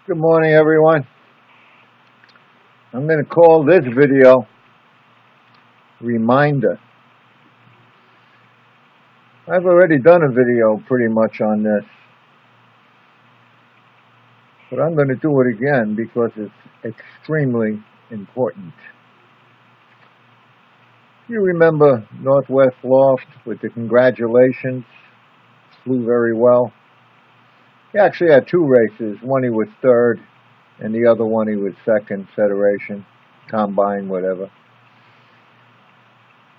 Good morning, everyone. I'm going to call this video Reminder. I've already done a video pretty much on this, but I'm going to do it again because it's extremely important. You remember Northwest Loft with the congratulations, flew very well. He actually had two races. One he was third, and the other one he was second, federation, combine, whatever.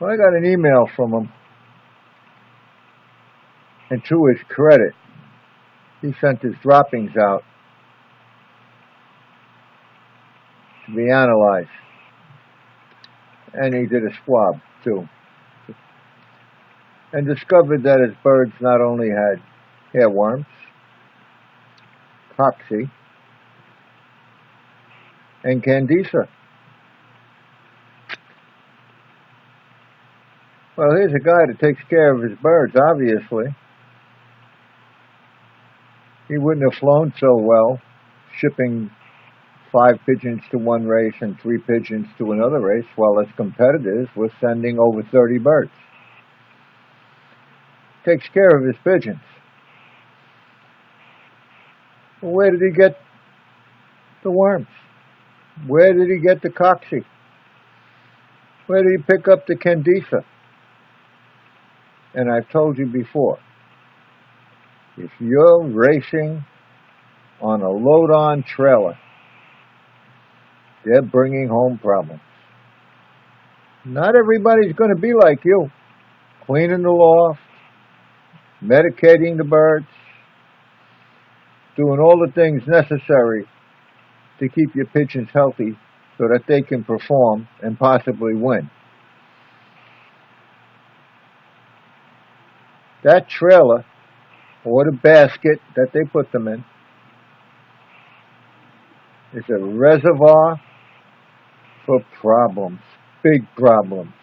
Well, I got an email from him, and to his credit, he sent his droppings out to be analyzed, and he did a swab too, and discovered that his birds not only had hairworms, cocci, and candida. Well, here's a guy that takes care of his birds, obviously. He wouldn't have flown so well, shipping 5 pigeons to one race and 3 pigeons to another race, while his competitors were sending over 30 birds. Takes care of his pigeons. Well, where did he get the worms? Where did he get the cocci? Where did he pick up the candida? And I've told you before, if you're racing on a load-on trailer, they're bringing home problems. Not everybody's going to be like you, cleaning the loft, medicating the birds, doing all the things necessary to keep your pigeons healthy so that they can perform and possibly win. That trailer, or the basket that they put them in, is a reservoir for problems, big problems.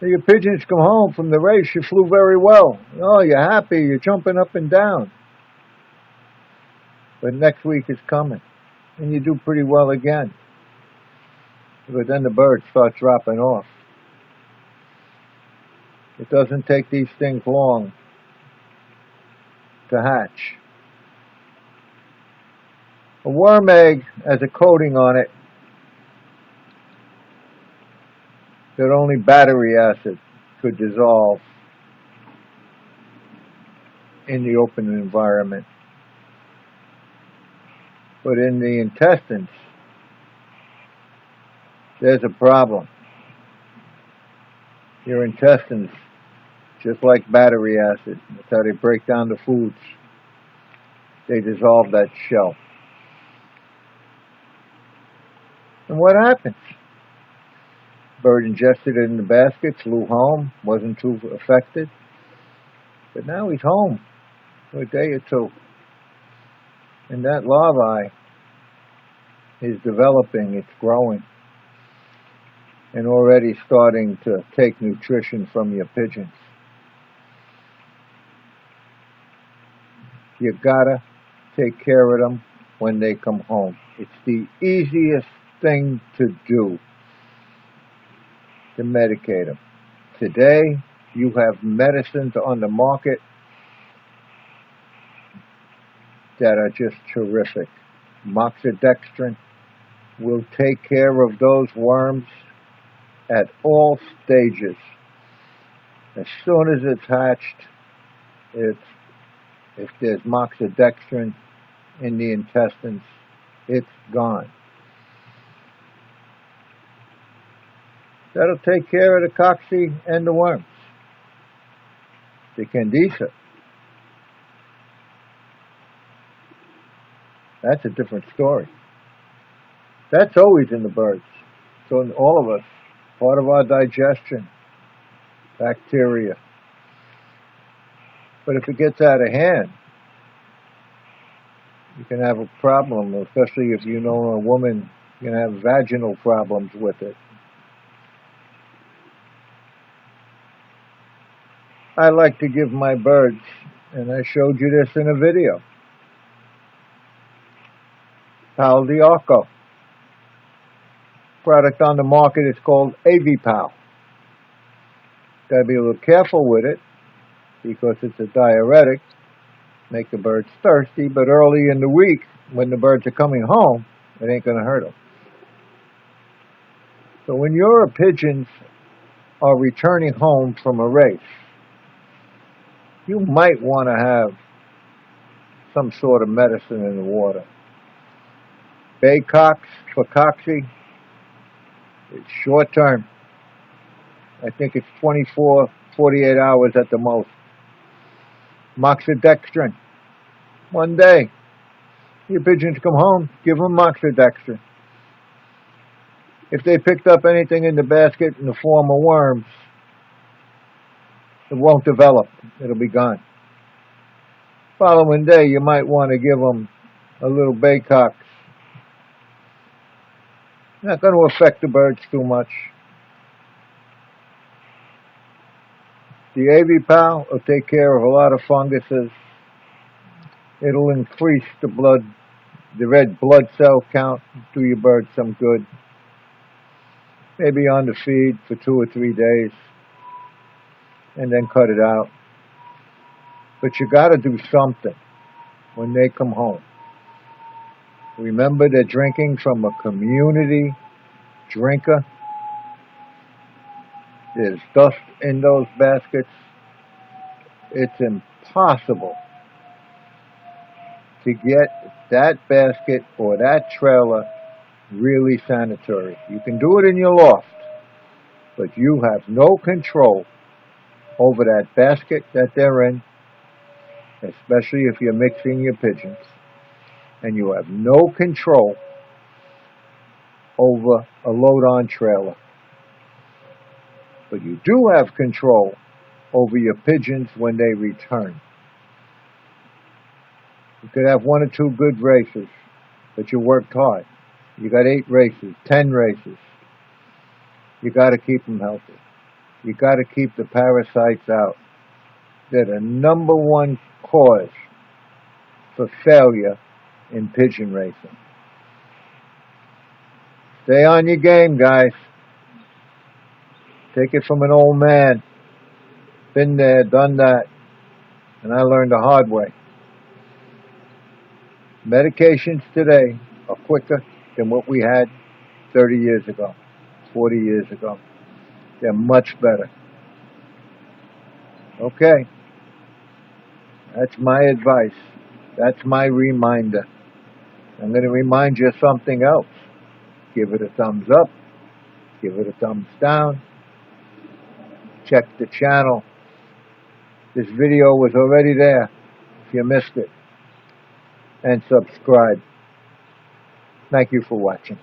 So your pigeons come home from the race, you flew very well. Oh, you're happy, you're jumping up and down. But next week is coming, and you do pretty well again. But then the birds start dropping off. It doesn't take these things long to hatch. A worm egg has a coating on it that only battery acid could dissolve in the open environment. But in the intestines, there's a problem. Your intestines, just like battery acid, that's how they break down the foods. They dissolve that shell. And what happens? Bird ingested it in the basket, flew home, wasn't too affected. But now he's home for a day or two. And that larvae is developing, it's growing, and already starting to take nutrition from your pigeons. You gotta take care of them when they come home. It's the easiest thing to do, to medicate them. Today, you have medicines on the market that are just terrific. Moxidectin will take care of those worms at all stages. As soon as it's hatched, if there's moxidectin in the intestines, it's gone. That'll take care of the cocci and the worms. The candida, that's a different story. That's always in the birds. So in all of us, part of our digestion, bacteria. But if it gets out of hand, you can have a problem, especially if you know a woman can have vaginal problems with it. I like to give my birds, and I showed you this in a video, Pal di Arco. Product on the market is called AV-Pal. Gotta be a little careful with it because it's a diuretic, make the birds thirsty, but early in the week when the birds are coming home, it ain't gonna hurt them. So when your pigeons are returning home from a race, you might want to have some sort of medicine in the water. Baycox for Coxy, it's short term. I think it's 24, 48 hours at the most. Moxidextrin, 1 day. Your pigeons come home, give them moxidextrin. If they picked up anything in the basket in the form of worms, it won't develop. It'll be gone. Following day, you might want to give them a little Baycox. Not going to affect the birds too much. The AV-Pal will take care of a lot of funguses. It'll increase the red blood cell count, do your birds some good. Maybe on the feed for 2 or 3 days, and then cut it out. But you got to do something when they come home. Remember, they're drinking from a community drinker. There's dust in those baskets. It's impossible to get that basket or that trailer really sanitary. You can do it in your loft, but you have no control over that basket that they're in, especially if you're mixing your pigeons, and you have no control over a load-on trailer. But you do have control over your pigeons when they return. You could have 1 or 2 good races, but you worked hard. You got 8 races, 10 races. You got to keep them healthy. You got to keep the parasites out. They're the #1 cause for failure in pigeon racing. Stay on your game, guys. Take it from an old man. Been there, done that, and I learned the hard way. Medications today are quicker than what we had 30 years ago, 40 years ago. They're much better. Okay. That's my advice. That's my reminder. I'm going to remind you of something else. Give it a thumbs up. Give it a thumbs down. Check the channel. This video was already there if you missed it. And subscribe. Thank you for watching.